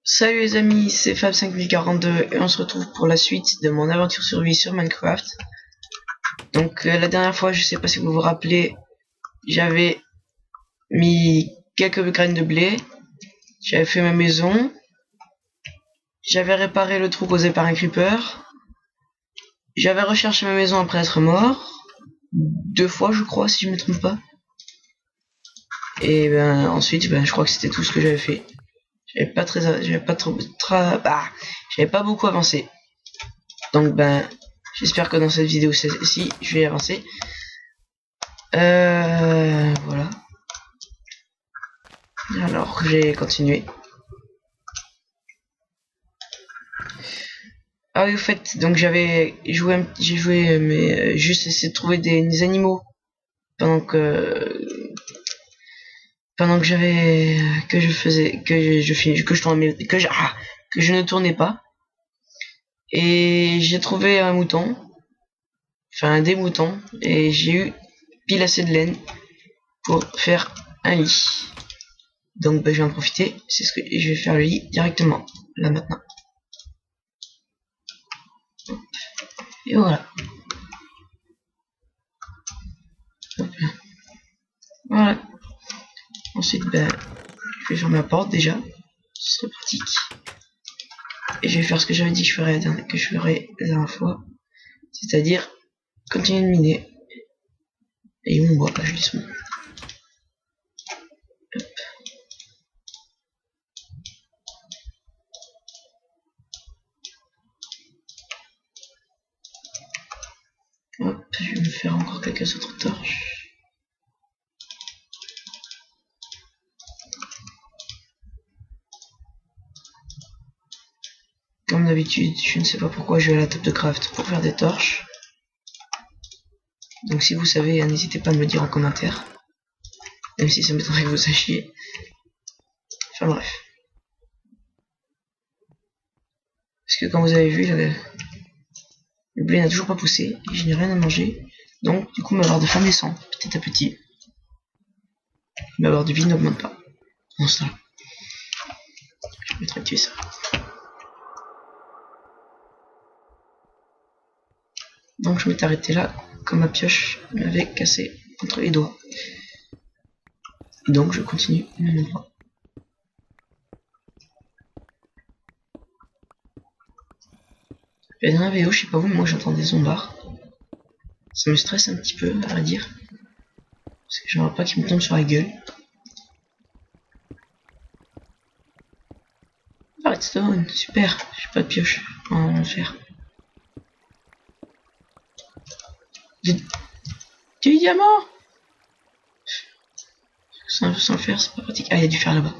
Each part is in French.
Salut les amis, c'est Fab5042 et on se retrouve pour la suite de mon aventure survie sur Minecraft. Donc la dernière fois, je sais pas si vous vous rappelez, j'avais mis quelques graines de blé, j'avais fait ma maison, j'avais réparé le trou causé par un creeper, j'avais recherché ma maison après être mort, 2 fois je crois si je me trompe pas. Et ben ensuite, je crois que c'était tout ce que j'avais fait. J'avais pas beaucoup avancé. Donc j'espère que dans cette vidéo ci je vais avancer. Voilà. Alors j'ai continué. Ah oui, au fait, donc j'ai joué, mais juste essayé de trouver des animaux pendant que j'avais que je ne tournais pas. Et j'ai trouvé un mouton, enfin des moutons, et j'ai eu pile assez de laine pour faire un lit. Donc je vais en profiter, c'est ce que je vais faire le lit directement, là maintenant. Et voilà. Voilà. Ensuite, je vais faire ma porte déjà, ce serait pratique. Et je vais faire ce que j'avais dit que je ferais la dernière fois, c'est-à-dire continuer de miner. Et mon bois, je laisse mon. Hop, je vais me faire encore quelques autres torches. Comme d'habitude, je ne sais pas pourquoi je vais à la table de craft pour faire des torches. Donc si vous savez, n'hésitez pas à me le dire en commentaire. Même si ça m'étonnerait que vous sachiez. Enfin bref. Parce que comme vous avez vu, le blé n'a toujours pas poussé et je n'ai rien à manger. Donc du coup ma barre de faim descend petit à petit. Ma barre de vie n'augmente pas. Bon ça. Je vais tuer ça. Donc je m'étais arrêté là quand ma pioche m'avait cassé entre les doigts. Donc je continue au même endroit. Dans la vidéo, je sais pas vous, mais moi j'entends des zombards. Ça me stresse un petit peu, à vrai dire. Parce que j'aimerais pas qu'ils me tombent sur la gueule. Ah, redstone, super, j'ai pas de pioche. On va le faire. Du diamant! Sans le faire, c'est pas pratique. Ah, il y a du fer là-bas.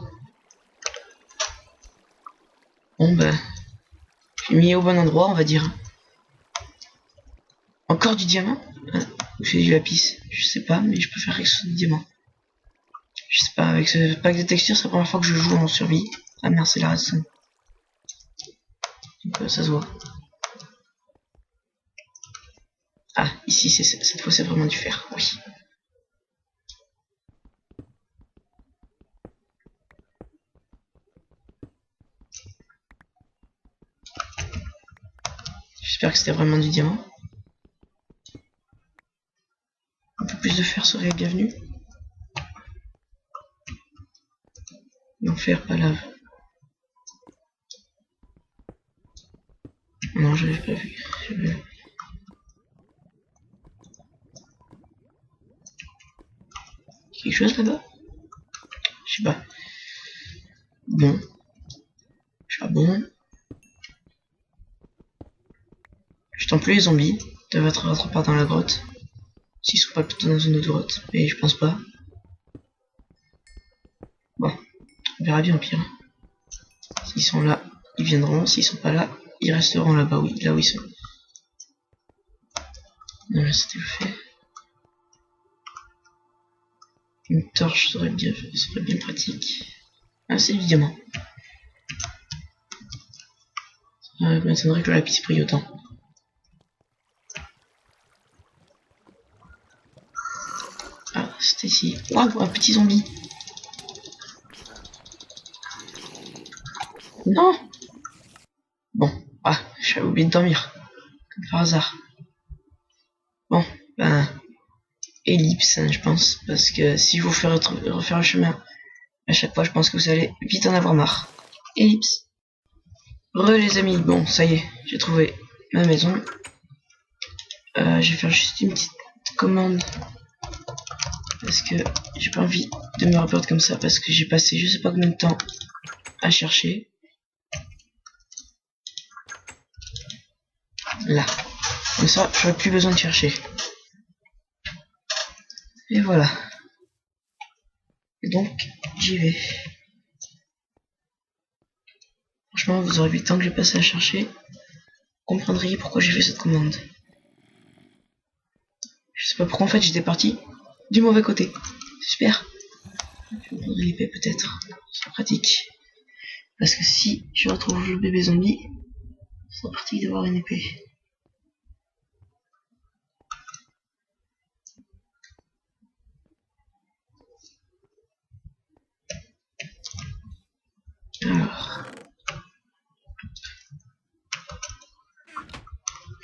Bon, j'ai mis au bon endroit, on va dire. Encore du diamant? Ou c'est du lapis? Je sais pas, mais je peux faire quelque chose de diamant. Je sais pas, avec ce pack de textures, c'est la première fois que je joue en survie. Ah merde, c'est la redstone. Donc ça se voit. Ah, ici, cette fois, c'est vraiment du fer, oui. J'espère que c'était vraiment du diamant. Un peu plus de fer serait bienvenu. Non, fer, pas lave. Non, j'avais pas vu. Quelque chose là-bas? Je sais pas. Bon. Charbon. Je tente plus les zombies. Ils doivent être autre part dans la grotte. S'ils sont pas plutôt dans une autre grotte. Mais je pense pas. Bon. On verra bien au pire. S'ils sont là, ils viendront. S'ils sont pas là, ils resteront là-bas. Oui, là où ils sont. Non, là c'était fait. Une torche serait bien pratique. Ah, c'est du diamant. Ça m'étonnerait que le lapis brille autant. Ah, c'était ici. Waouh, un petit zombie. Non. Bon, ah, j'avais oublié de dormir. Comme par hasard. Bon, ben, ellipse, hein, je pense. Parce que si vous faites refaire le chemin à chaque fois, je pense que vous allez vite en avoir marre. Ellipse. Les amis, bon, ça y est, j'ai trouvé ma maison. Je vais faire juste une petite commande. Parce que j'ai pas envie de me reperdre comme ça. Parce que j'ai passé je sais pas combien de temps à chercher. Là. Comme ça, j'aurais plus besoin de chercher. Et voilà. Et donc, j'y vais. Franchement, vous aurez vu le temps que j'ai passé à chercher. Vous comprendriez pourquoi j'ai fait cette commande. Je sais pas pourquoi en fait j'étais parti du mauvais côté. J'espère. Je vais prendre l'épée peut-être. C'est pratique. Parce que si je retrouve le bébé zombie, c'est pratique d'avoir une épée. Alors.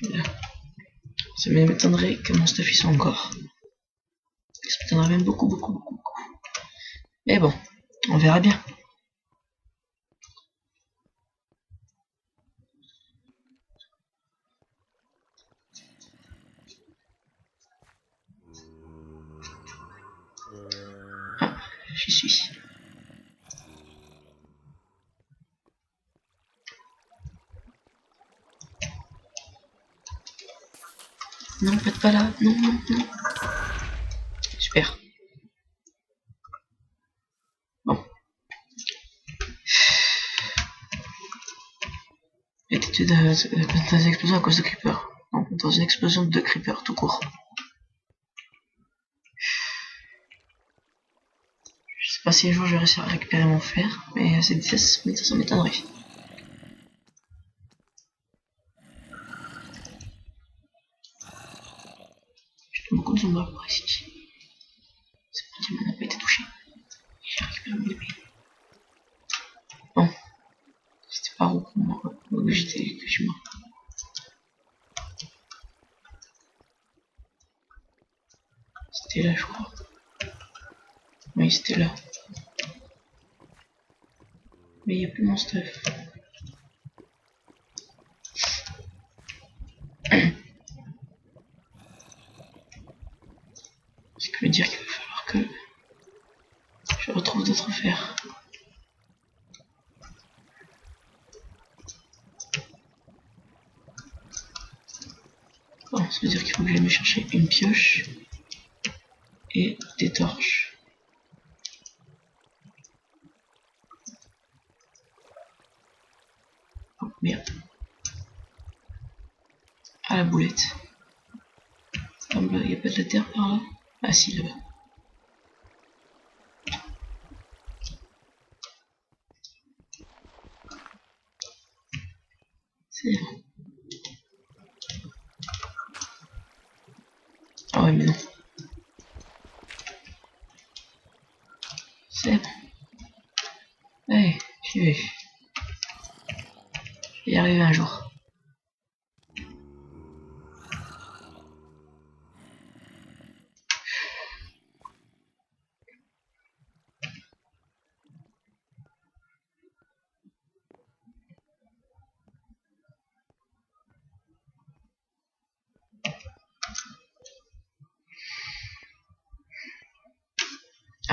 Là. Ça m'étonnerait que mon stuff y soit encore. Ça m'étonnerait même beaucoup. Mais bon, on verra bien. Ah, j'y suis. Non, peut-être pas là. Non. Super. Bon. Il y a des explosions à cause de creepers. Non, dans une explosion de creepers tout court. Je sais pas si un jour je vais réussir à récupérer mon fer, mais à cette vitesse, ça m'étonnerait. J'ai beaucoup de zombies par ici. C'est parti, n'a pas été touché. J'ai récupéré mon épée. Bon, c'était par où que j'étais, que je suis mort. C'était là, je crois. Oui, c'était là. Mais il n'y a plus mon stuff. Ce qui veut dire qu'il va falloir que je retrouve d'autres fers. Bon, ça veut dire qu'il faut que j'aille me chercher une pioche et des torches. Oh merde. Ah la boulette. Il n'y a pas de la terre par là? Ah si, là-bas. C'est bon. Ah ouais, mais non. C'est bon. Allez, j'y vais. Je vais y arriver un jour.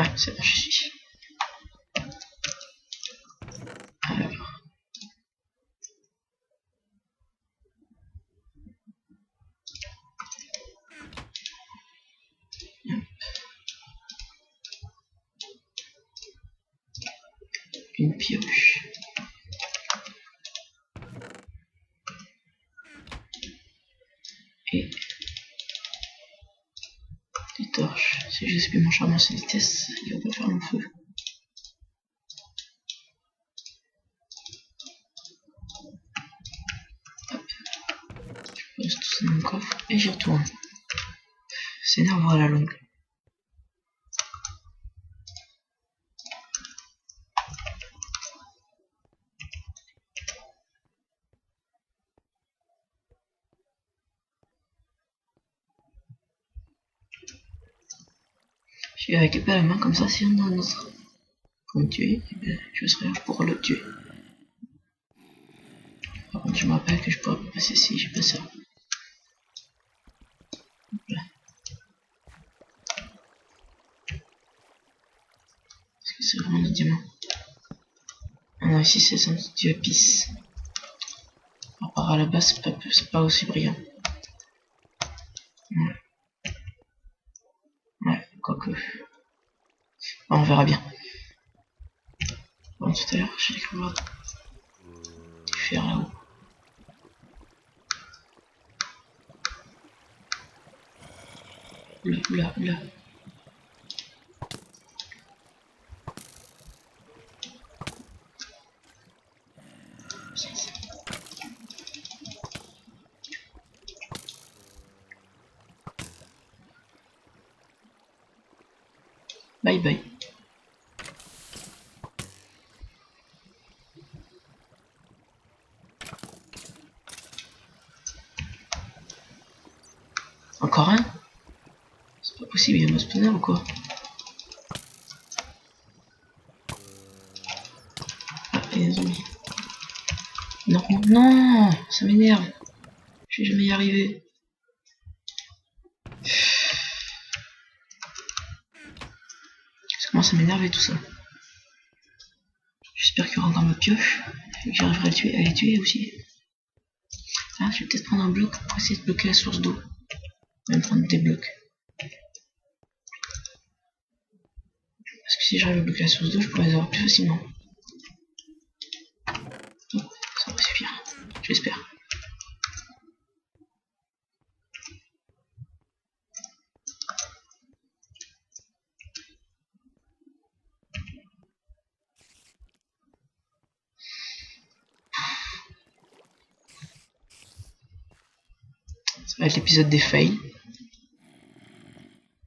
Ah, c'est bon, j'y suis. Alors. Une pioche. Et des torches. Si j'espère mon charme à cette vitesse, il va pas faire long feu. Hop. Je pose tout ça dans mon coffre et j'y retourne. C'est énervant à la longue. Je vais récupérer la main comme ça, si on a un autre pour me tuer, eh bien, je serai là pour le tuer. Par contre, je me rappelle que je pourrais pas passer si j'ai pas ça. Voilà. Est-ce que c'est vraiment des diamants? Ah non, ici c'est un du lapis. À part à la base, c'est pas aussi brillant. Ouais, quoique. Bon, on verra bien. Bon, tout à l'heure, j'ai découvert du fer là-haut. Oula, oula, oula. Bye bye. Encore un? C'est pas possible, il y a un spawner ou quoi? Ah, il y a des zombies. Non, non, ça m'énerve. Je vais jamais y arriver. Ça commence à m'énerver tout ça. J'espère qu'il y aura encore ma pioche et que j'arriverai à les tuer aussi. Ah, je vais peut-être prendre un bloc pour essayer de bloquer la source d'eau. Même prendre des blocs. Parce que si j'arrive à bloquer la source d'eau, je pourrais les avoir plus facilement. Oh, ça va suffire. J'espère. Ça va être l'épisode des fails.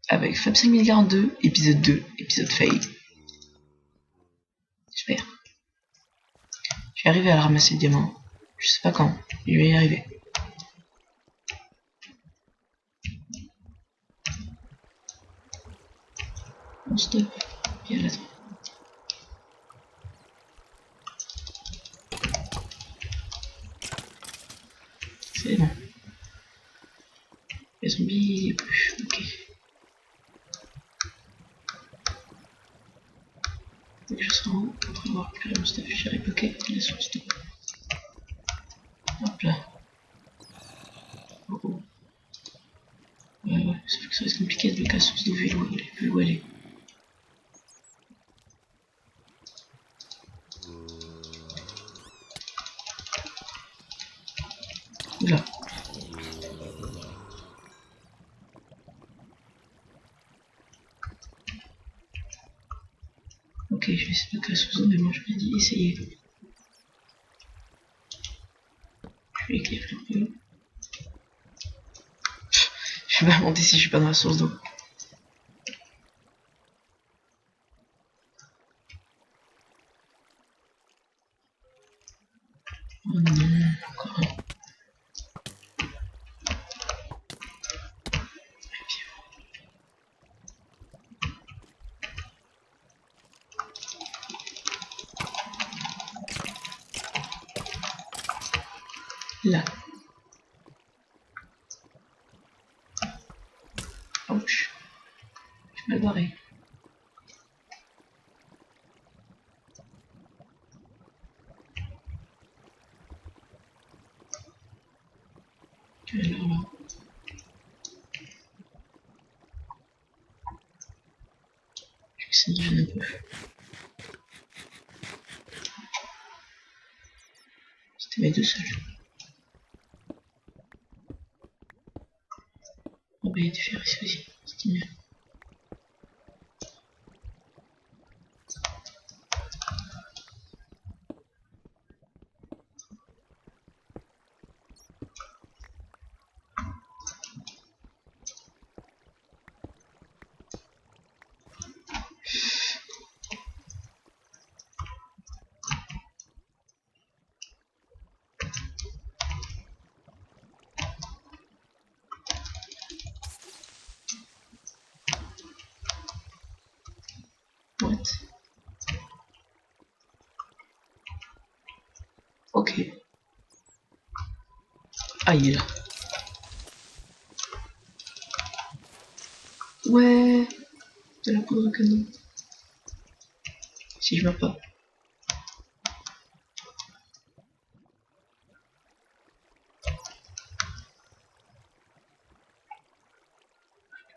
Avec Fab 5042, épisode 2, épisode fail. J'espère. Je vais arriver à la ramasser le diamant. Je sais pas quand, mais je vais y arriver. On stop. Viens là-dedans. C'est bon. Les zombies, les plus. Ok. Dès que je serai en haut, on va voir récupérer mon stuff. J'ai rebloqué la source d'eau. Hop là. Oh oh. Ouais, sauf que ça va être compliqué de bloquer la source d'eau vu où elle est. Oula. Ok, je vais essayer de bloquer la source d'eau, mais moi je m'ai dit essayer. Je vais éclairer un peu. Je vais pas monter si je suis pas dans la source d'eau. Oh non, encore un. Là. Ouch. Je vais mal barré. Tu es là, là. Ça me gêne un peu. C'était mes deux seuls. Oh bah il y a du fer ici aussi. C'était mieux. Ok. Ah, il est là. Ouais. De la poudre de canon. Si je meurs pas.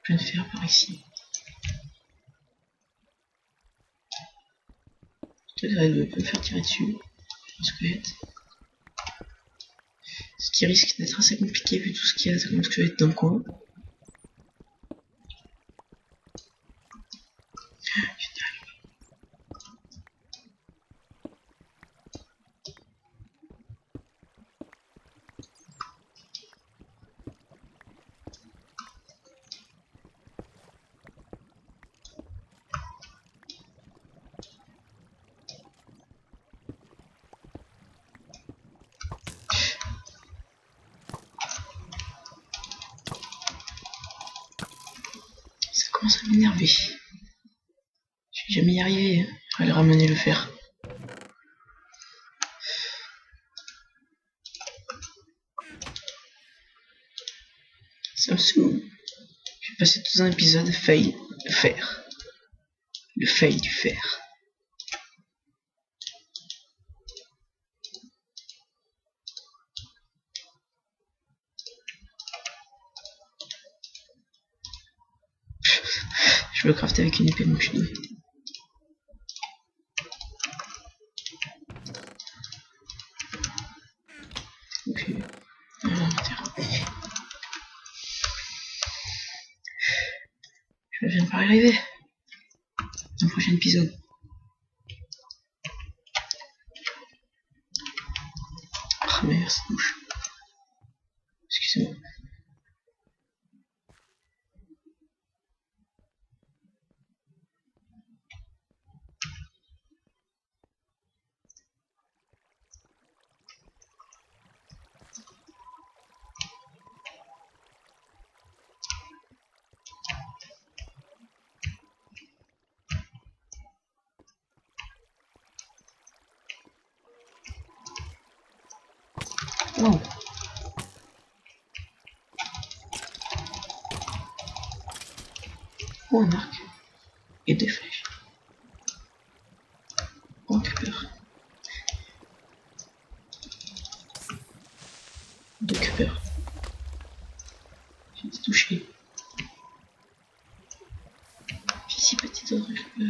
Je viens de faire par ici. Peut-être qu'elle peut me faire tirer dessus. Un squelette. Ce qui risque d'être assez compliqué vu tout ce qu'il y a comme squelette dans le coin. Ça commence à m'énerver. Je vais jamais y arriver. Hein. Je vais aller ramener le fer. Ça me saoule. Je vais passer tout un épisode fail de fer. Le fail du fer. Je veux crafter avec une épée donc je suis doué. Ok. Je viens pas y arriver. Dans le prochain épisode. Ah merde, ça bouge. Excusez-moi. Wow. Oh, un arc. Et des flèches. Oh, que peur. De que peur. J'ai été touché. Ici, petite autre peur.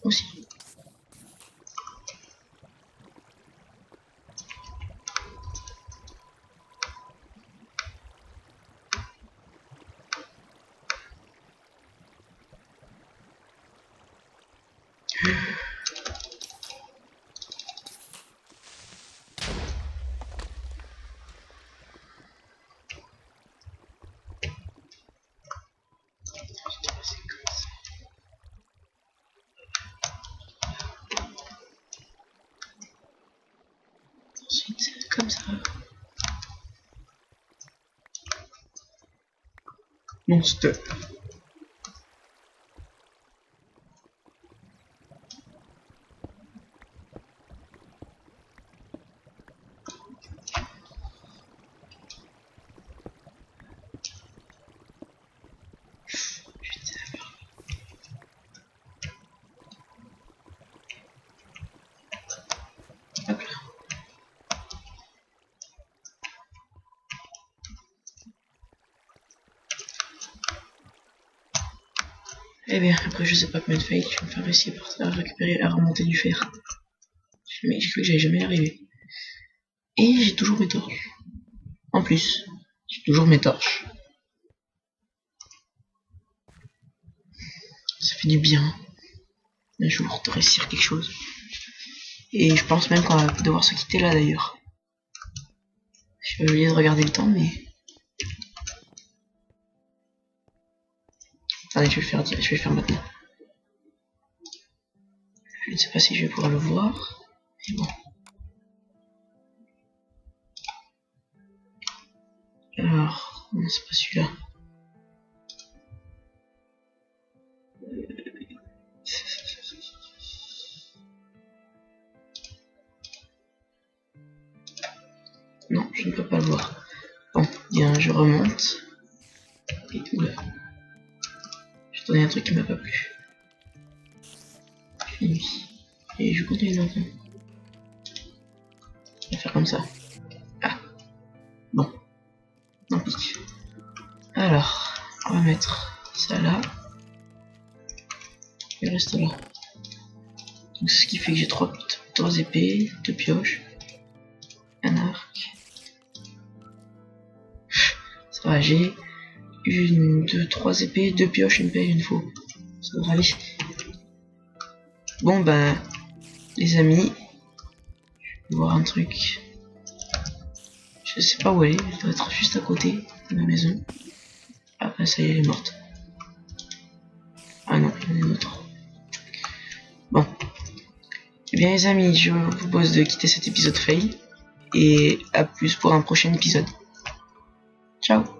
Aussi. Ensuite, comme ça. Monster. Hop là. Eh bien, après je sais pas combien de fails, je vais me faire réussir à récupérer, à remonter du fer. Mais j'ai cru que j'allais jamais y arriver. Et j'ai toujours mes torches. En plus, j'ai toujours mes torches. Ça fait du bien. Un jour de réussir quelque chose. Et je pense même qu'on va devoir se quitter là d'ailleurs. Je vais oublier de regarder le temps, mais... Attendez, je vais le faire maintenant. Je ne sais pas si je vais pouvoir le voir. Mais bon. Alors, non, c'est pas celui-là. je ne peux pas le voir. Bon, bien, je remonte. Et tout là. J'ai donné un truc qui m'a pas plu. Fini. Et je continue maintenant. Je vais faire comme ça. Ah. Bon. Tant pis. Alors, on va mettre ça là. Il reste là. Donc ce qui fait que j'ai trois épées, 2 pioches, un arc. Ça va, j'ai 1, 2, 3 épées, 2 pioches, une pelle, une faux. Ça devrait aller. Bon ben, les amis, je vais voir un truc. Je sais pas où elle est, elle doit être juste à côté de ma maison. Ah ben ça y est, elle est morte. Ah non, il y en a une autre. Bon. Eh bien les amis, je vous propose de quitter cet épisode fail. Et à plus pour un prochain épisode. Ciao.